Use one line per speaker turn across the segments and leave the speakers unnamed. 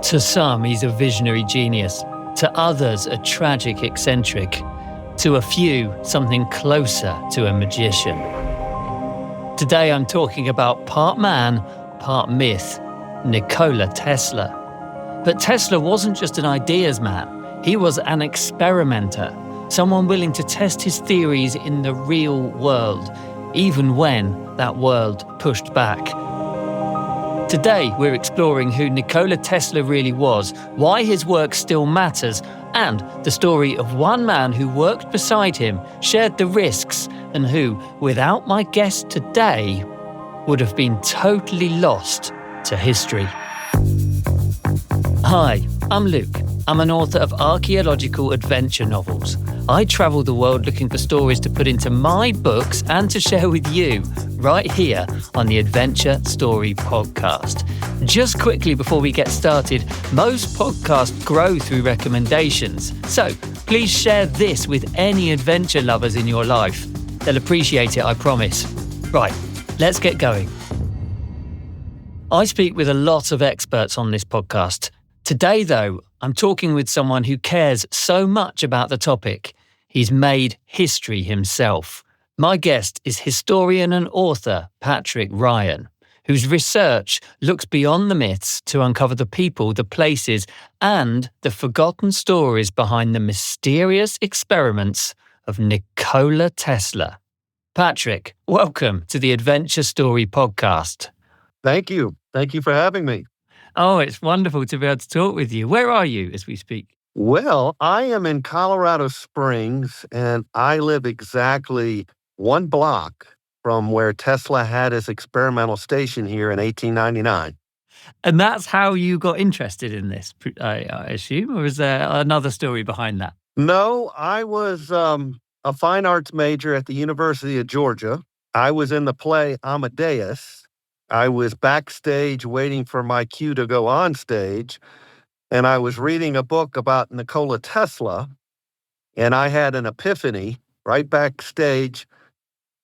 To some, he's a visionary genius. To others, a tragic eccentric. To a few, something closer to a magician. Today I'm talking about part man, part myth, Nikola Tesla. But Tesla wasn't just an ideas man. He was an experimenter, someone willing to test his theories in the real world, even when that world pushed back. Today, we're exploring who Nikola Tesla really was, why his work still matters, and the story of one man who worked beside him, shared the risks, and who, without my guest today, would have been totally lost to history. Hi, I'm Luke. I'm an author of archaeological adventure novels. I travel the world looking for stories to put into my books and to share with you right here on the Adventure Story Podcast. Just quickly before we get started, most podcasts grow through recommendations. So please share this with any adventure lovers in your life. They'll appreciate it, I promise. Right, let's get going. I speak with a lot of experts on this podcast. Today, though, I'm talking with someone who cares so much about the topic. He's made history himself. My guest is historian and author Patric Ryan, whose research looks beyond the myths to uncover the people, the places, and the forgotten stories behind the mysterious experiments of Nikola Tesla. Patric, welcome to the Adventure Story Podcast.
Thank you. Thank you for having me.
Oh, it's wonderful to be able to talk with you. Where are you as we speak?
Well, I am in Colorado Springs, and I live exactly one block from where Tesla had his experimental station here in 1899.
And that's how you got interested in this, I assume, or is there another story behind that?
No, I was a fine arts major at the University of Georgia. I was in the play Amadeus. I was backstage waiting for my cue to go on stage, and I was reading a book about Nikola Tesla, and I had an epiphany right backstage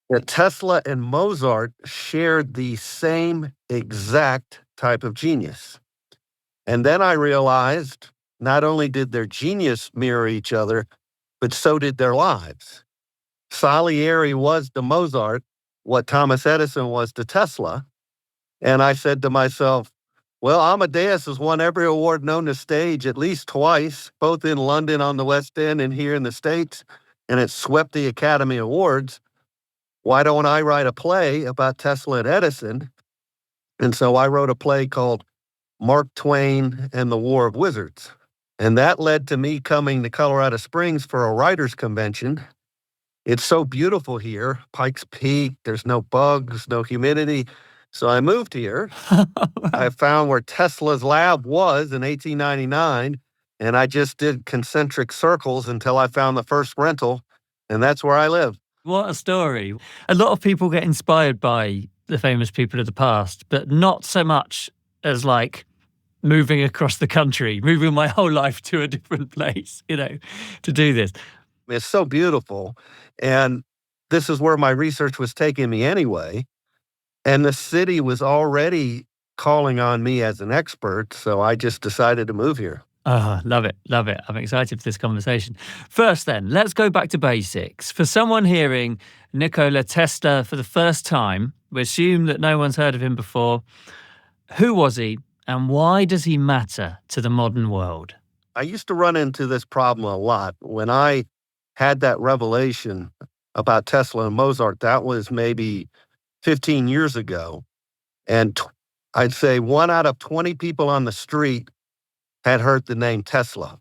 that Tesla and Mozart shared the same exact type of genius. And then I realized not only did their genius mirror each other, but so did their lives. Salieri was to Mozart what Thomas Edison was to Tesla. And I said to myself, well, Amadeus has won every award known to stage at least twice, both in London on the West End and here in the States, and it swept the Academy Awards. Why don't I write a play about Tesla and Edison? And so I wrote a play called Mark Twain and the War of Wizards. And that led to me coming to Colorado Springs for a writers' convention. It's so beautiful here, Pikes Peak, there's no bugs, no humidity. So I moved here. I found where Tesla's lab was in 1899, and I just did concentric circles until I found the first rental, and that's where I live.
What a story. A lot of people get inspired by the famous people of the past, but not so much as like moving across the country, moving my whole life to a different place, to do this.
It's so beautiful, and this is where my research was taking me anyway. And the city was already calling on me as an expert, so I just decided to move here.
Oh, love it, love it. I'm excited for this conversation. First then, let's go back to basics. For someone hearing Nikola Tesla for the first time, we assume that no one's heard of him before. Who was he, and why does he matter to the modern world?
I used to run into this problem a lot. When I had that revelation about Tesla and Mozart, that was maybe 15 years ago, and I'd say 1 out of 20 people on the street had heard the name Tesla.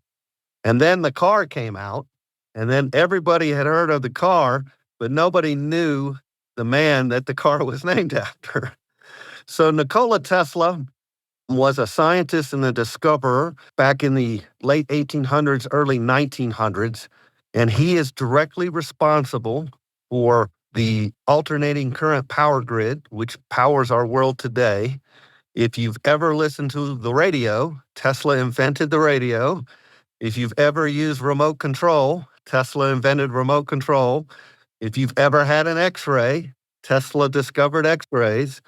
And then the car came out, and then everybody had heard of the car, but nobody knew the man that the car was named after. So Nikola Tesla was a scientist and a discoverer back in the late 1800s, early 1900s, and he is directly responsible for the alternating current power grid, which powers our world today. If you've ever listened to the radio, Tesla invented the radio. If you've ever used remote control, Tesla invented remote control. If you've ever had an X-ray, Tesla discovered X-rays.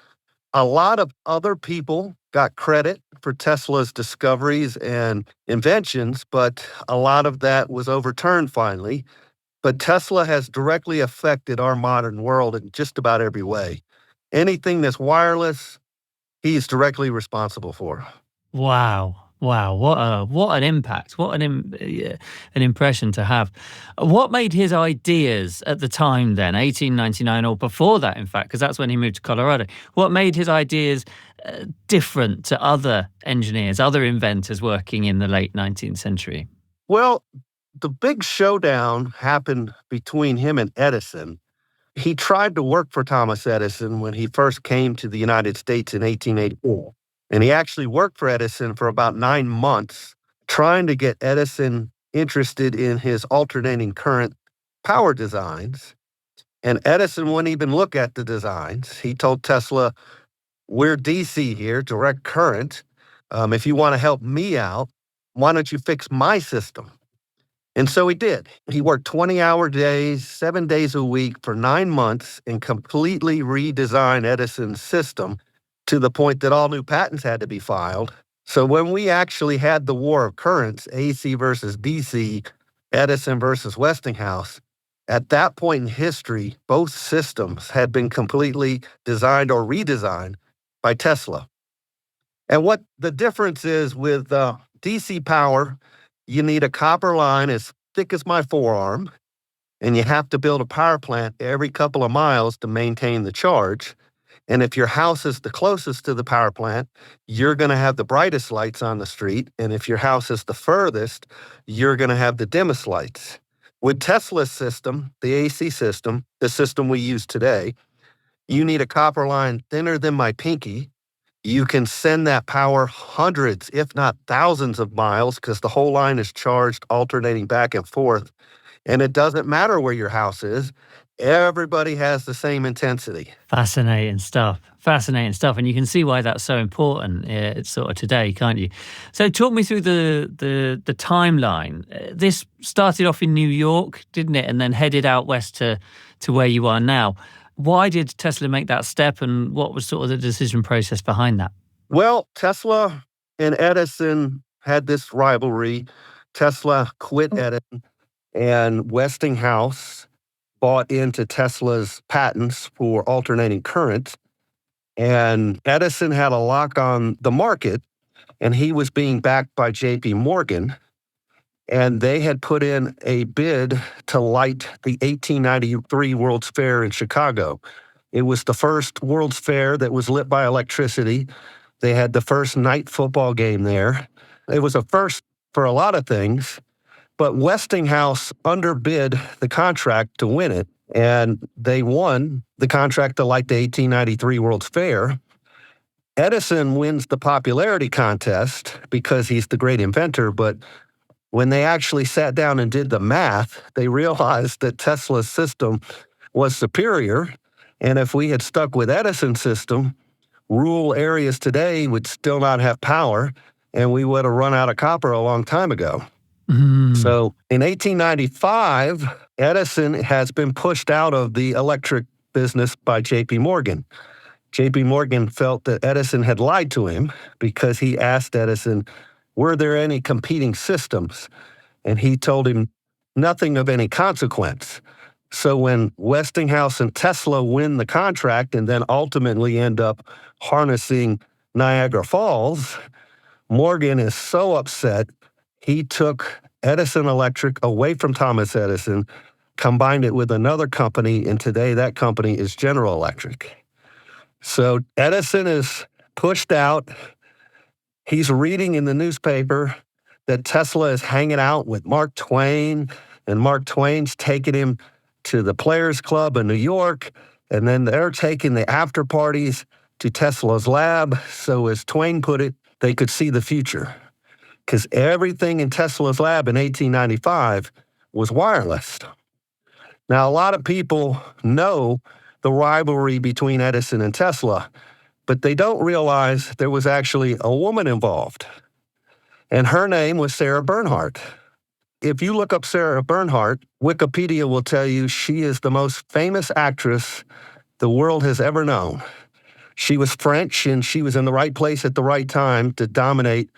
A lot of other people got credit for Tesla's discoveries and inventions, but a lot of that was overturned finally. But Tesla has directly affected our modern world in just about every way. Anything that's wireless, he's directly responsible for.
Wow. Wow. What an impact. An impression to have. What made his ideas at the time then, 1899, or before that, in fact, because that's when he moved to Colorado, what made his ideas different to other engineers, other inventors working in the late 19th century?
Well, the big showdown happened between him and Edison. He tried to work for Thomas Edison when he first came to the United States in 1884. And he actually worked for Edison for about 9 months, trying to get Edison interested in his alternating current power designs. And Edison wouldn't even look at the designs. He told Tesla, "We're DC here, direct current. If you want to help me out, why don't you fix my system?" And so he did. He worked 20-hour days, 7 days a week for 9 months and completely redesigned Edison's system to the point that all new patents had to be filed. So when we actually had the war of currents, AC versus DC, Edison versus Westinghouse, at that point in history, both systems had been completely designed or redesigned by Tesla. And what the difference is with DC power, you need a copper line as thick as my forearm, and you have to build a power plant every couple of miles to maintain the charge. And if your house is the closest to the power plant, you're going to have the brightest lights on the street. And if your house is the furthest, you're going to have the dimmest lights. With Tesla's system, the AC system, the system we use today, you need a copper line thinner than my pinky. You can send that power hundreds, if not thousands of miles, because the whole line is charged, alternating back and forth. And it doesn't matter where your house is. Everybody has the same intensity.
Fascinating stuff. Fascinating stuff. And you can see why that's so important sort of today, can't you? So talk me through the timeline. This started off in New York, didn't it? And then headed out west to where you are now. Why did Tesla make that step, and what was sort of the decision process behind that?
Well, Tesla and Edison had this rivalry. Tesla quit Edison, and Westinghouse bought into Tesla's patents for alternating current. And Edison had a lock on the market, and he was being backed by JP Morgan. And they had put in a bid to light the 1893 World's Fair in Chicago. It was the first World's Fair that was lit by electricity. They had the first night football game there. It was a first for a lot of things, but Westinghouse underbid the contract to win it, and they won the contract to light the 1893 World's Fair. Edison wins the popularity contest because he's the great inventor, but when they actually sat down and did the math, they realized that Tesla's system was superior. And if we had stuck with Edison's system, rural areas today would still not have power, and we would have run out of copper a long time ago. So in 1895, Edison has been pushed out of the electric business by JP Morgan. JP Morgan felt that Edison had lied to him because he asked Edison, were there any competing systems? And he told him nothing of any consequence. So when Westinghouse and Tesla win the contract and then ultimately end up harnessing Niagara Falls, Morgan is so upset, he took Edison Electric away from Thomas Edison, combined it with another company, and today that company is General Electric. So Edison is pushed out. He's reading in the newspaper that Tesla is hanging out with Mark Twain, and Mark Twain's taking him to the Players Club in New York, and then they're taking the after parties to Tesla's lab. So as Twain put it, they could see the future, because everything in Tesla's lab in 1895 was wireless. Now, a lot of people know the rivalry between Edison and Tesla, but they don't realize there was actually a woman involved, and her name was Sarah Bernhardt. If you look up Sarah Bernhardt, Wikipedia will tell you she is the most famous actress the world has ever known. She was French, and she was in the right place at the right time to dominate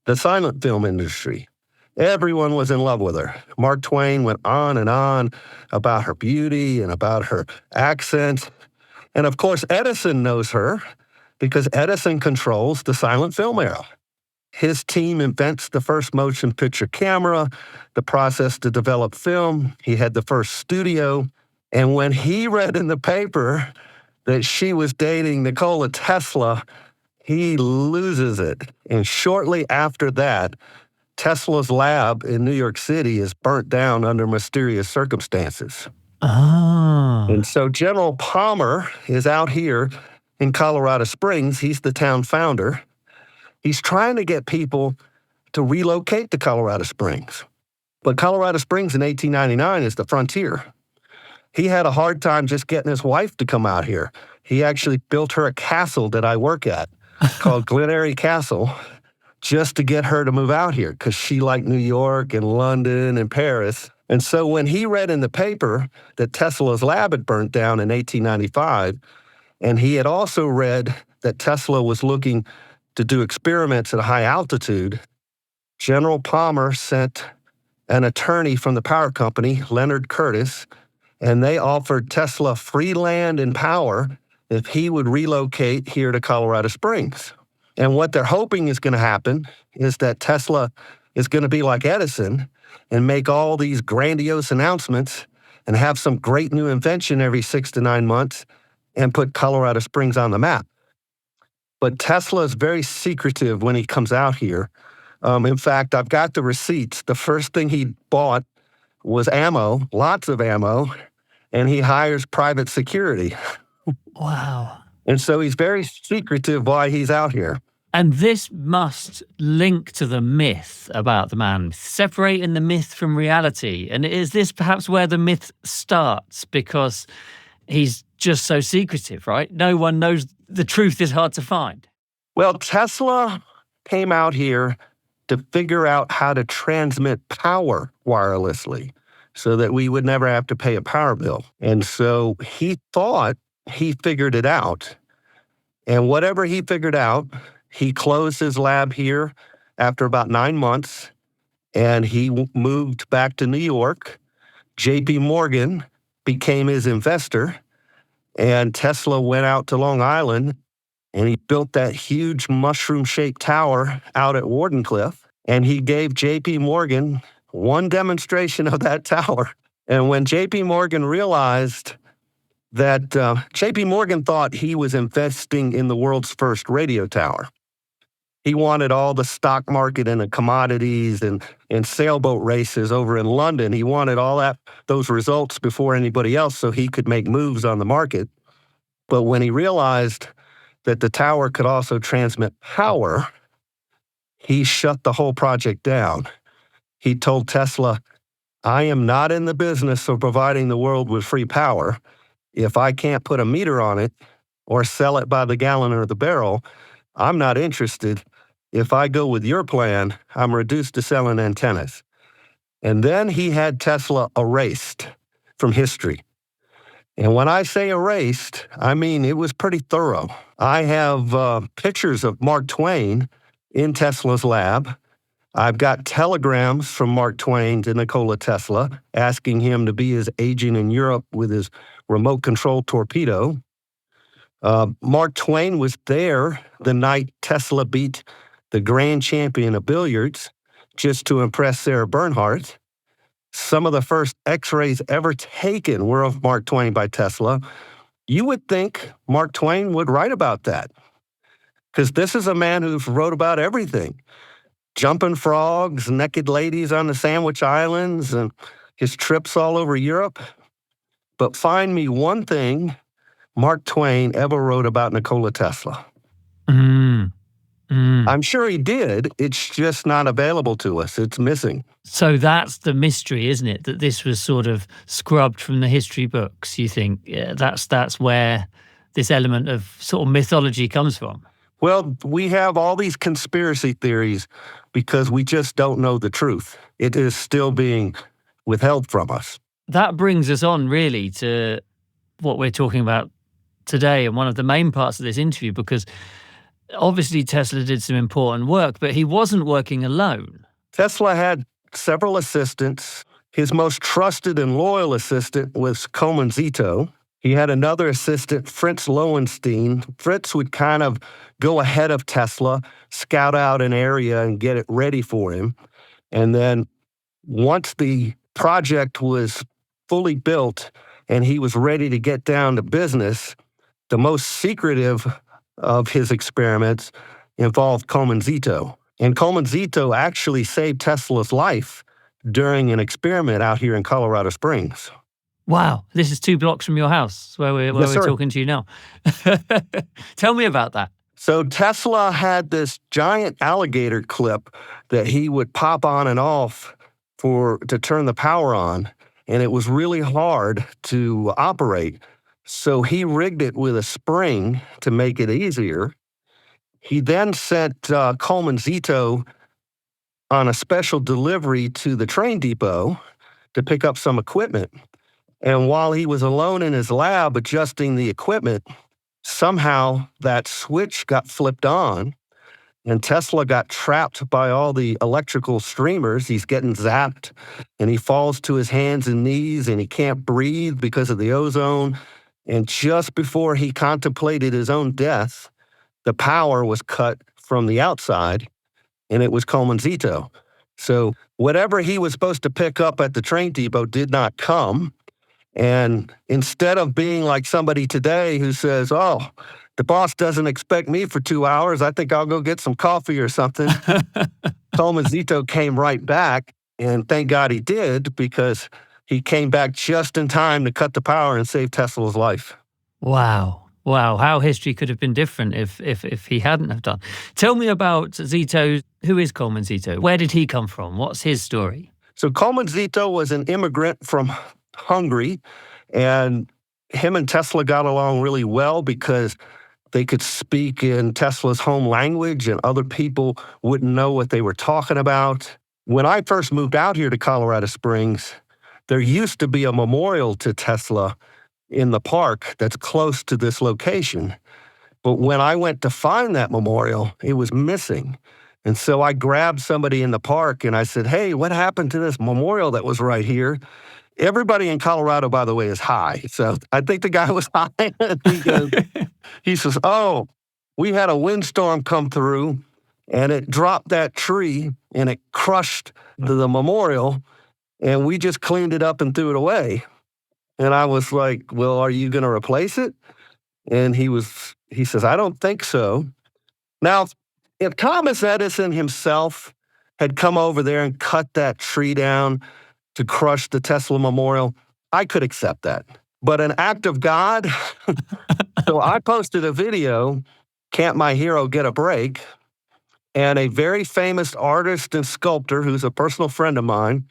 the silent film industry. Everyone was in love with her. Mark Twain went on and on about her beauty and about her accent. And of course, Edison knows her because Edison controls the silent film era. His team invents the first motion picture camera, the process to develop film. He had the first studio. And when he read in the paper that she was dating Nikola Tesla, he loses it. And shortly after that, Tesla's lab in New York City is burnt down under mysterious circumstances.
Ah.
And so General Palmer is out here in Colorado Springs. He's the town founder. He's trying to get people to relocate to Colorado Springs. But Colorado Springs in 1899 is the frontier. He had a hard time just getting his wife to come out here. He actually built her a castle that I work at called Glen Eyrie Castle, just to get her to move out here because she liked New York and London and Paris. And so when he read in the paper that Tesla's lab had burnt down in 1895, and he had also read that Tesla was looking to do experiments at a high altitude, General Palmer sent an attorney from the power company, Leonard Curtis, and they offered Tesla free land and power if he would relocate here to Colorado Springs. And what they're hoping is going to happen is that Tesla is going to be like Edison and make all these grandiose announcements and have some great new invention every 6 to 9 months and put Colorado Springs on the map. But Tesla is very secretive when he comes out here. In fact, I've got the receipts. The first thing he bought was ammo, lots of ammo, and he hires private security.
Wow.
And so he's very secretive why he's out here.
And this must link to the myth about the man, separating the myth from reality. And is this perhaps where the myth starts? Because he's just so secretive, right? No one knows. The truth is hard to find.
Well, Tesla came out here to figure out how to transmit power wirelessly so that we would never have to pay a power bill. And so he thought he figured it out. And whatever he figured out, he closed his lab here after about 9 months, and he moved back to New York. J.P. Morgan became his investor, and Tesla went out to Long Island, and he built that huge mushroom-shaped tower out at Wardenclyffe, and he gave J.P. Morgan one demonstration of that tower. And when J.P. Morgan realized that J.P. Morgan thought he was investing in the world's first radio tower. He wanted all the stock market and the commodities and sailboat races over in London. He wanted all those results before anybody else so he could make moves on the market. But when he realized that the tower could also transmit power, he shut the whole project down. He told Tesla, "I am not in the business of providing the world with free power. If I can't put a meter on it or sell it by the gallon or the barrel, I'm not interested. If I go with your plan, I'm reduced to selling antennas." And then he had Tesla erased from history. And when I say erased, I mean it was pretty thorough. I have pictures of Mark Twain in Tesla's lab. I've got telegrams from Mark Twain to Nikola Tesla asking him to be his agent in Europe with his remote control torpedo. Mark Twain was there the night Tesla beat the grand champion of billiards just to impress Sarah Bernhardt. Some of the first X-rays ever taken were of Mark Twain by Tesla. You would think Mark Twain would write about that because this is a man who wrote about everything. Jumping frogs, naked ladies on the Sandwich Islands, and his trips all over Europe. But find me one thing Mark Twain ever wrote about Nikola Tesla. I'm sure he did. It's just not available to us. It's missing.
So that's the mystery, isn't it? That this was sort of scrubbed from the history books, you think? Yeah, that's where this element of sort of mythology comes from.
Well, we have all these conspiracy theories because we just don't know the truth. It is still being withheld from us.
That brings us on really to what we're talking about today and one of the main parts of this interview, because obviously Tesla did some important work, but he wasn't working alone.
Tesla had several assistants. His most trusted and loyal assistant was Kolman Czito. He had another assistant, Fritz Lowenstein. Fritz would kind of go ahead of Tesla, scout out an area and get it ready for him. And then once the project was fully built and he was ready to get down to business, the most secretive of his experiments involved Kolman Czito. And Kolman Czito actually saved Tesla's life during an experiment out here in Colorado Springs.
Wow, this is 2 blocks from your house where we're talking to you now. Tell me about that.
So Tesla had this giant alligator clip that he would pop on and off to turn the power on, and it was really hard to operate. So he rigged it with a spring to make it easier. He then sent Kolman Czito on a special delivery to the train depot to pick up some equipment. And while he was alone in his lab adjusting the equipment, somehow that switch got flipped on and Tesla got trapped by all the electrical streamers. He's getting zapped and he falls to his hands and knees and he can't breathe because of the ozone. And just before he contemplated his own death, the power was cut from the outside and it was Kolman Czito. So whatever he was supposed to pick up at the train depot did not come. And instead of being like somebody today who says, oh, the boss doesn't expect me for 2 hours, I think I'll go get some coffee or something, Kolman Czito came right back, and thank God he did, because he came back just in time to cut the power and save Tesla's life.
Wow. Wow, how history could have been different if he hadn't have done. Tell me about Czito. Who is Kolman Czito? Where did he come from? What's his story?
So Kolman Czito was an immigrant from Hungary, and him and Tesla got along really well because they could speak in Tesla's home language and other people wouldn't know what they were talking about. When I first moved out here to Colorado Springs, there used to be a memorial to Tesla in the park that's close to this location. But when I went to find that memorial, it was missing. And so I grabbed somebody in the park and I said, hey, what happened to this memorial that was right here? Everybody in Colorado, by the way, is high. So I think the guy was high. He says, oh, we had a windstorm come through and it dropped that tree and it crushed the memorial and we just cleaned it up and threw it away. And I was like, well, are you going to replace it? And he says, I don't think so. Now, if Thomas Edison himself had come over there and cut that tree down to crush the Tesla memorial, I could accept that. But an act of God? So I posted a video, Can't My Hero Get a Break? And a very famous artist and sculptor who's a personal friend of mine,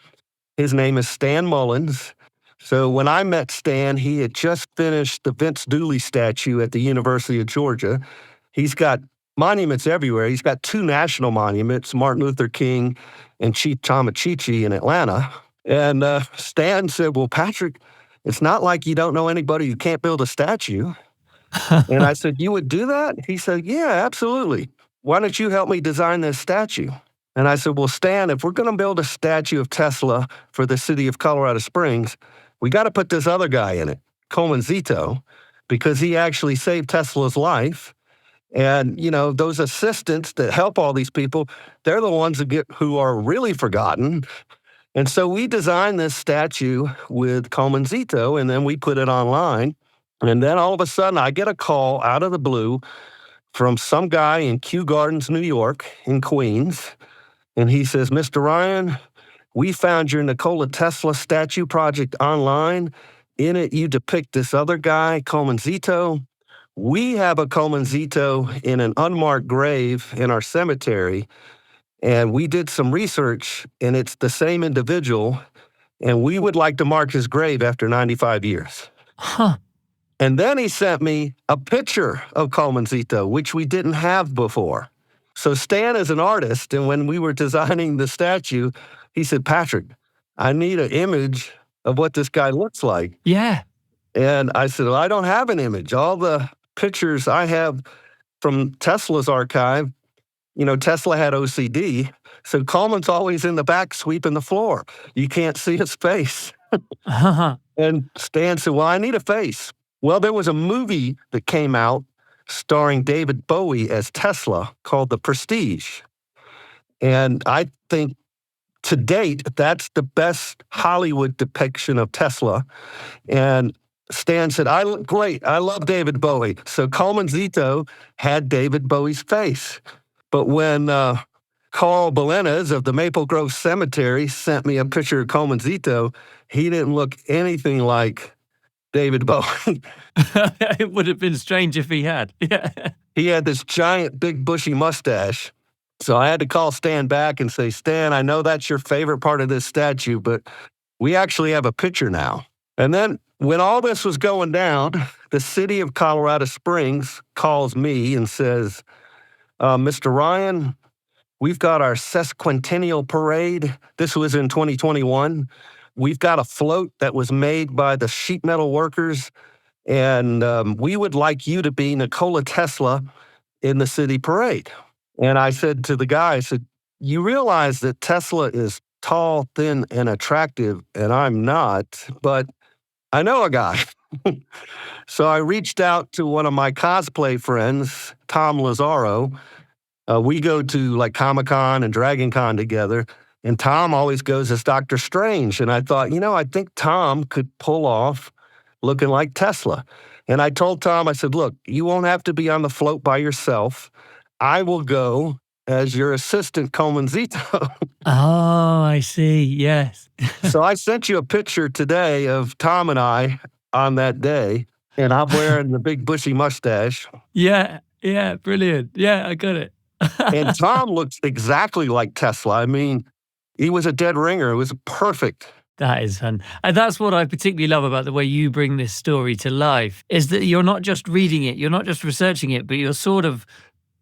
his name is Stan Mullins. So when I met Stan, he had just finished the Vince Dooley statue at the University of Georgia. He's got monuments everywhere. He's got 2 national monuments, Martin Luther King and Chichi in Atlanta. And Stan said, well, Patrick, it's not like you don't know anybody who can't build a statue. And I said, you would do that? He said, yeah, absolutely. Why don't you help me design this statue? And I said, well, Stan, if we're going to build a statue of Tesla for the city of Colorado Springs, we got to put this other guy in it, Kolman Czito, because he actually saved Tesla's life. And, you know, those assistants that help all these people, they're the ones who are really forgotten. And so we designed this statue with Kolman Czito, and then we put it online. And then all of a sudden, I get a call out of the blue from some guy in Kew Gardens, New York, in Queens. And he says, Mr. Ryan, we found your Nikola Tesla statue project online. In it, you depict this other guy, Kolman Czito. We have a Kolman Czito in an unmarked grave in our cemetery. And we did some research, and it's the same individual. And we would like to mark his grave after 95 years.
Huh.
And then he sent me a picture of Kolman Czito, which we didn't have before. So Stan is an artist, and when we were designing the statue, he said, Patrick, I need an image of what this guy looks like.
Yeah.
And I said, well, I don't have an image. All the pictures I have from Tesla's archive, Tesla had OCD. So Coleman's always in the back sweeping the floor. You can't see his face. And Stan said, well, I need a face. Well, there was a movie that came out starring David Bowie as Tesla called The Prestige. And I think to date, that's the best Hollywood depiction of Tesla. And Stan said, great, I love David Bowie. So Kolman Czito had David Bowie's face. But when Carl Belenez of the Maple Grove Cemetery sent me a picture of Kolman Czito, he didn't look anything like David Bowie.
It would have been strange if he had. Yeah.
He had this giant, big, bushy mustache. So I had to call Stan back and say, Stan, I know that's your favorite part of this statue, but we actually have a picture now. And then when all this was going down, the city of Colorado Springs calls me and says, Mr. Ryan, we've got our sesquicentennial parade. This was in 2021. We've got a float that was made by the sheet metal workers, and we would like you to be Nikola Tesla in the city parade. And I said to the guy, I said, you realize that Tesla is tall, thin, and attractive, and I'm not, but I know a guy. So I reached out to one of my cosplay friends, Tom Lazzaro. We go to like Comic-Con and Dragon Con together, and Tom always goes as Dr. Strange. And I thought, I think Tom could pull off looking like Tesla. And I told Tom, I said, look, you won't have to be on the float by yourself. I will go as your assistant, Kolman Czito.
Oh, I see. Yes.
So I sent you a picture today of Tom and I on that day, and I'm wearing the big bushy mustache.
Yeah, brilliant. Yeah, I got it.
And Tom looks exactly like Tesla. I mean, he was a dead ringer. It was perfect.
That is fun. And that's what I particularly love about the way you bring this story to life, is that you're not just reading it, you're not just researching it, but you're sort of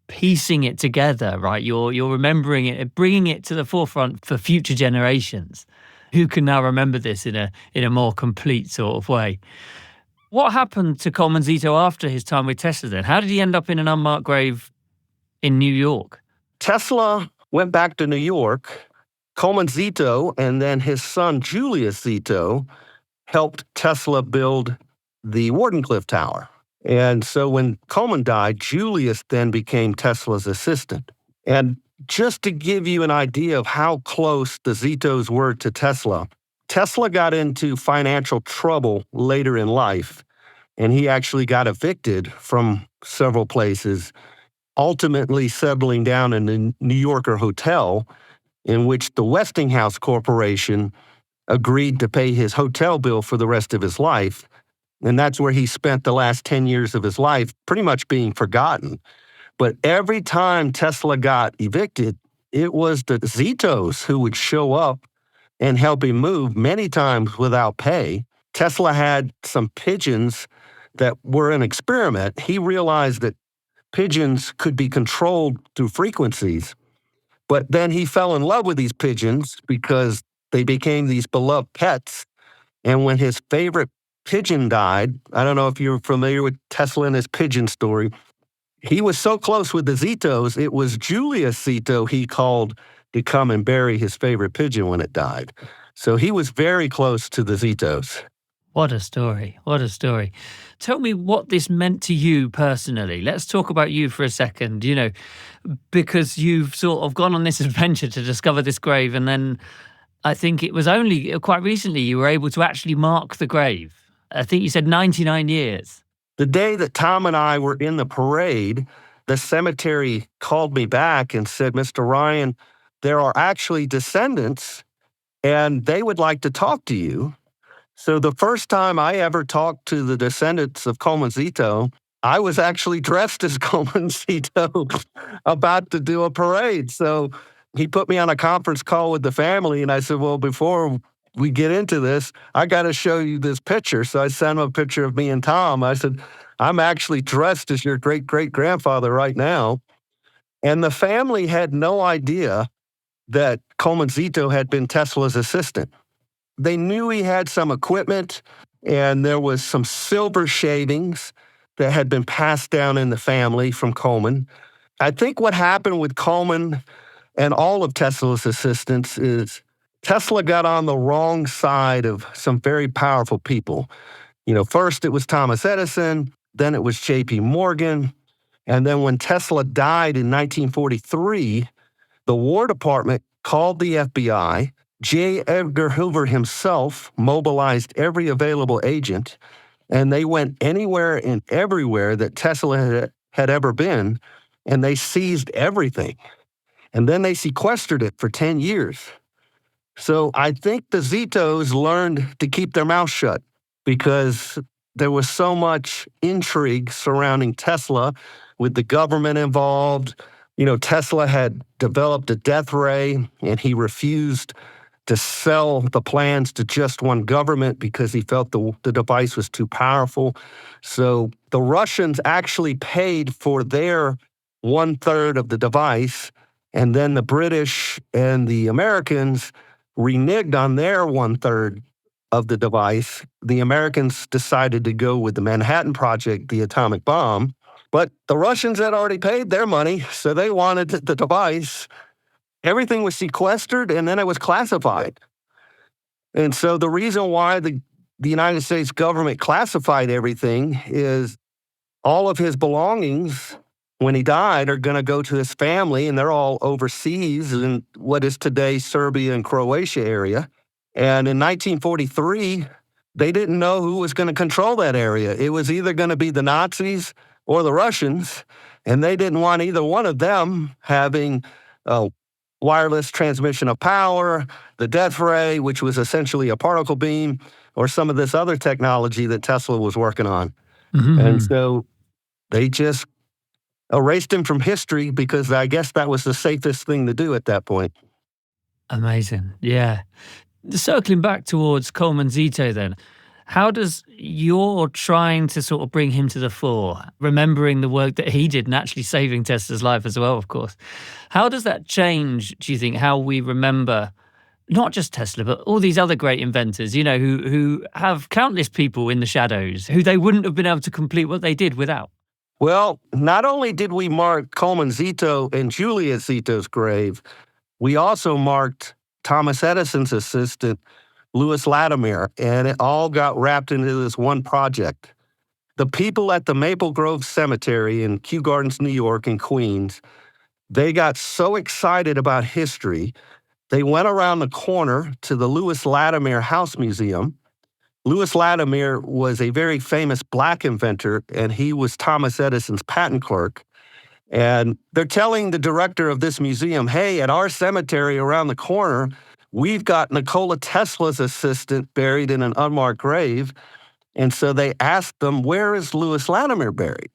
piecing it together, right? You're remembering it and bringing it to the forefront for future generations who can now remember this in a more complete sort of way. What happened to Kolman Czito after his time with Tesla then? How did he end up in an unmarked grave in New York?
Tesla went back to New York. Kolman Czito and then his son Julius Czito helped Tesla build the Wardenclyffe Tower. And so when Kolman died, Julius then became Tesla's assistant. And just to give you an idea of how close the Czitos were to Tesla, Tesla got into financial trouble later in life, and he actually got evicted from several places, ultimately settling down in a New Yorker hotel in which the Westinghouse Corporation agreed to pay his hotel bill for the rest of his life. And that's where he spent the last 10 years of his life pretty much being forgotten. But every time Tesla got evicted, it was the Czitos who would show up and help him move, many times without pay. Tesla had some pigeons that were an experiment. He realized that pigeons could be controlled through frequencies. But then he fell in love with these pigeons because they became these beloved pets. And when his favorite pigeon died, I don't know if you're familiar with Tesla and his pigeon story, he was so close with the Czitos, it was Julius Czito he called to come and bury his favorite pigeon when it died. So he was very close to the Czitos.
What a story. What a story. Tell me what this meant to you personally. Let's talk about you for a second, because you've sort of gone on this adventure to discover this grave, and then I think it was only quite recently you were able to actually mark the grave. I think you said 99 years.
The day that Tom and I were in the parade, the cemetery called me back and said, Mr. Ryan, there are actually descendants, and they would like to talk to you. So the first time I ever talked to the descendants of Kolman Czito, I was actually dressed as Kolman Czito about to do a parade. So he put me on a conference call with the family, and I said, well, before we get into this, I got to show you this picture. So I sent him a picture of me and Tom. I said, I'm actually dressed as your great-great-grandfather right now. And the family had no idea that Kolman Czito had been Tesla's assistant. They knew he had some equipment, and there was some silver shavings that had been passed down in the family from Kolman. I think what happened with Kolman and all of Tesla's assistants is Tesla got on the wrong side of some very powerful people. First it was Thomas Edison, then it was J.P. Morgan, and then when Tesla died in 1943, the War Department called the FBI. J. Edgar Hoover himself mobilized every available agent, and they went anywhere and everywhere that Tesla had ever been, and they seized everything. And then they sequestered it for 10 years. So I think the Zitos learned to keep their mouth shut because there was so much intrigue surrounding Tesla with the government involved. Tesla had developed a death ray, and he refused to sell the plans to just one government because he felt the device was too powerful. So the Russians actually paid for their 1/3 of the device, and then the British and the Americans reneged on their 1/3 of the device. The Americans decided to go with the Manhattan Project, the atomic bomb, but the Russians had already paid their money, so they wanted the device. Everything was sequestered, and then it was classified. And so the reason why the United States government classified everything is all of his belongings, when he died, are going to go to his family, and they're all overseas in what is today Serbia and Croatia area. And in 1943, they didn't know who was going to control that area. It was either going to be the Nazis or the Russians, and they didn't want either one of them having wireless transmission of power, the death ray, which was essentially a particle beam, or some of this other technology that Tesla was working on.
Mm-hmm.
And so they just erased him from history because I guess that was the safest thing to do at that point.
Amazing. Yeah. Circling back towards Kolman Czito then, how does your trying to sort of bring him to the fore, remembering the work that he did and actually saving Tesla's life as well, of course, how does that change, do you think, how we remember not just Tesla, but all these other great inventors, who have countless people in the shadows who they wouldn't have been able to complete what they did without?
Well, not only did we mark Kolman Czito and Julia Czito's grave, we also marked Thomas Edison's assistant, Louis Latimer, and it all got wrapped into this one project. The people at the Maple Grove Cemetery in Kew Gardens, New York, and Queens, they got so excited about history, they went around the corner to the Louis Latimer House Museum. Louis Latimer was a very famous Black inventor, and he was Thomas Edison's patent clerk. And they're telling the director of this museum, hey, at our cemetery around the corner, we've got Nikola Tesla's assistant buried in an unmarked grave. And so they asked them, where is Louis Latimer buried?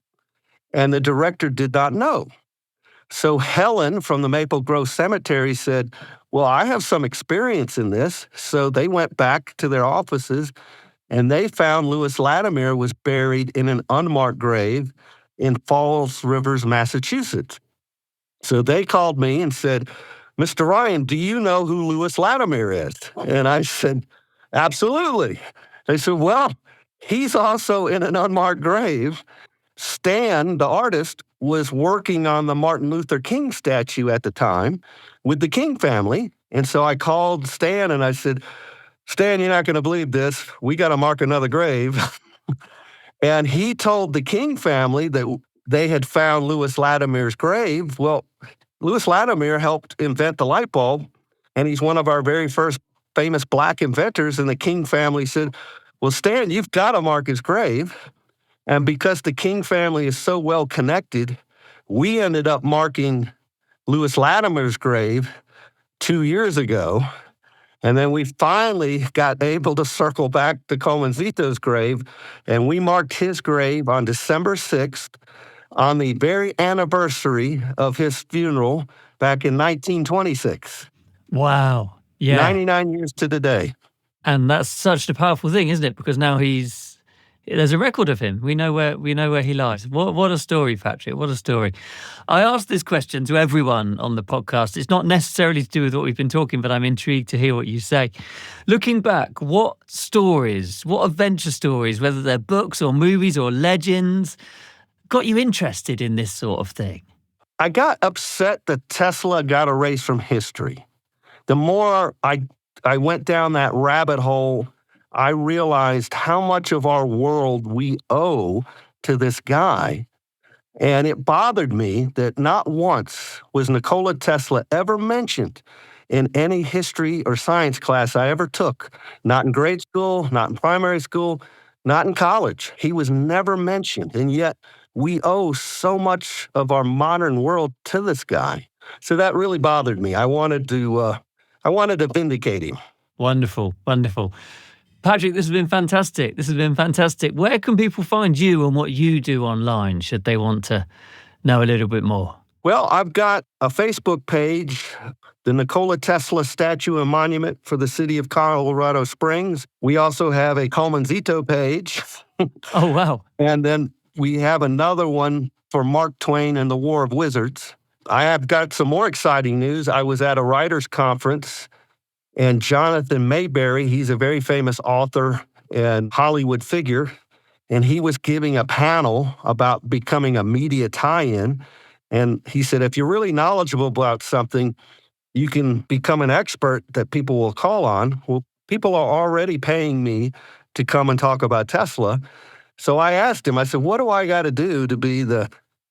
And the director did not know. So Helen from the Maple Grove Cemetery said, well, I have some experience in this. So they went back to their offices, and they found Louis Latimer was buried in an unmarked grave in Falls Rivers, Massachusetts. So they called me and said, Mr. Ryan, do you know who Louis Latimer is? And I said, absolutely. They said, well, he's also in an unmarked grave. Stan, the artist, was working on the Martin Luther King statue at the time with the King family. And so I called Stan and I said, Stan, you're not going to believe this. We got to mark another grave. And he told the King family that they had found Louis Latimer's grave. Well, Louis Latimer helped invent the light bulb, and he's one of our very first famous Black inventors. And the King family said, well, Stan, you've got to mark his grave. And because the King family is so well connected, we ended up marking Louis Latimer's grave 2 years ago. And then we finally got able to circle back to Kolman Czito's grave, and we marked his grave on December 6th, on the very anniversary of his funeral back in 1926.
Wow. Yeah.
99 years to the day.
And that's such a powerful thing, isn't it? Because now he's There's a record of him. We know where he lies. What a story, Patric. What a story. I asked this question to everyone on the podcast. It's not necessarily to do with what we've been talking, but I'm intrigued to hear what you say. Looking back, what adventure stories, whether they're books or movies or legends, got you interested in this sort of thing?
I got upset that Tesla got erased from history. The more I went down that rabbit hole, I realized how much of our world we owe to this guy. And it bothered me that not once was Nikola Tesla ever mentioned in any history or science class I ever took. Not in grade school, not in primary school, not in college. He was never mentioned. And yet we owe so much of our modern world to this guy. So that really bothered me. I wanted to vindicate him.
Wonderful, wonderful. Patric, this has been fantastic. Where can people find you and what you do online, should they want to know a little bit more?
Well, I've got a Facebook page, the Nikola Tesla Statue and Monument for the city of Colorado Springs. We also have a Kolman Czito page.
Oh, wow.
And then we have another one for Mark Twain and the War of Wizards. I have got some more exciting news. I was at a writers' conference, and Jonathan Mayberry, he's a very famous author and Hollywood figure, and he was giving a panel about becoming a media tie-in. And he said, if you're really knowledgeable about something, you can become an expert that people will call on. Well, people are already paying me to come and talk about Tesla. So I asked him, I said, what do I got to do to be the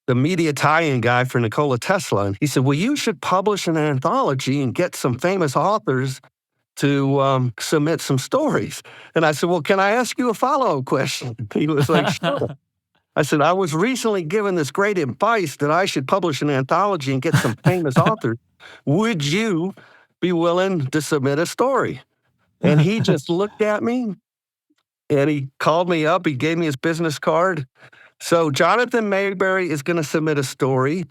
media tie-in guy for Nikola Tesla? And he said, well, you should publish an anthology and get some famous authors to submit some stories. And I said, well, can I ask you a follow-up question? He was like, sure. I said, I was recently given this great advice that I should publish an anthology and get some famous authors. Would you be willing to submit a story? And he just looked at me and he called me up. He gave me his business card. So Jonathan Mayberry is going to submit a story.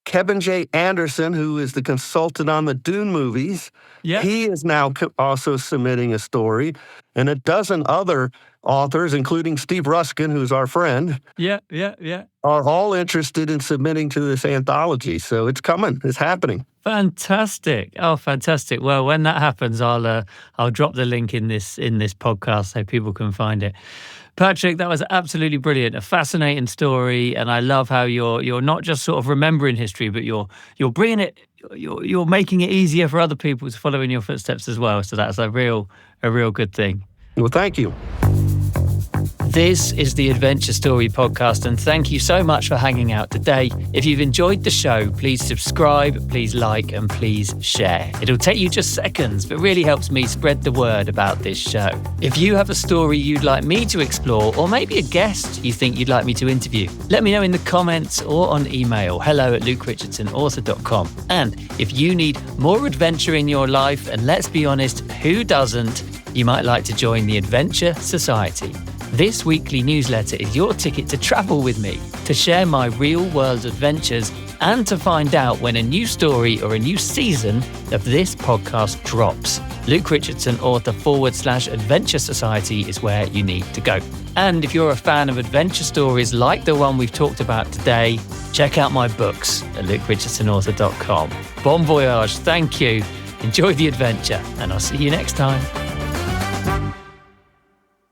Kevin J. Anderson, who is the consultant on the Dune movies, he is now also submitting a story. And a dozen other authors, including Steve Ruskin, who's our friend, are all interested in submitting to this anthology. So it's coming. It's happening.
Fantastic. Oh, fantastic. Well, when that happens, I'll drop the link in this podcast so people can find it. Patric, that was absolutely brilliant. A fascinating story, and I love how you're not just sort of remembering history, but you're bringing it, you're making it easier for other people to follow in your footsteps as well. So that's a real good thing.
Well, thank you.
This is the Adventure Story Podcast, and thank you so much for hanging out today. If you've enjoyed the show, please subscribe, please like, and please share. It'll take you just seconds, but really helps me spread the word about this show. If you have a story you'd like me to explore, or maybe a guest you think you'd like me to interview, let me know in the comments or on email, hello@lukerichardsonauthor.com. And if you need more adventure in your life, and let's be honest, who doesn't, you might like to join the Adventure Society. This weekly newsletter is your ticket to travel with me, to share my real-world adventures, and to find out when a new story or a new season of this podcast drops. Luke Richardson Author /Adventure Society is where you need to go. And if you're a fan of adventure stories like the one we've talked about today, check out my books at lukerichardsonauthor.com. Bon voyage, thank you, enjoy the adventure, and I'll see you next time.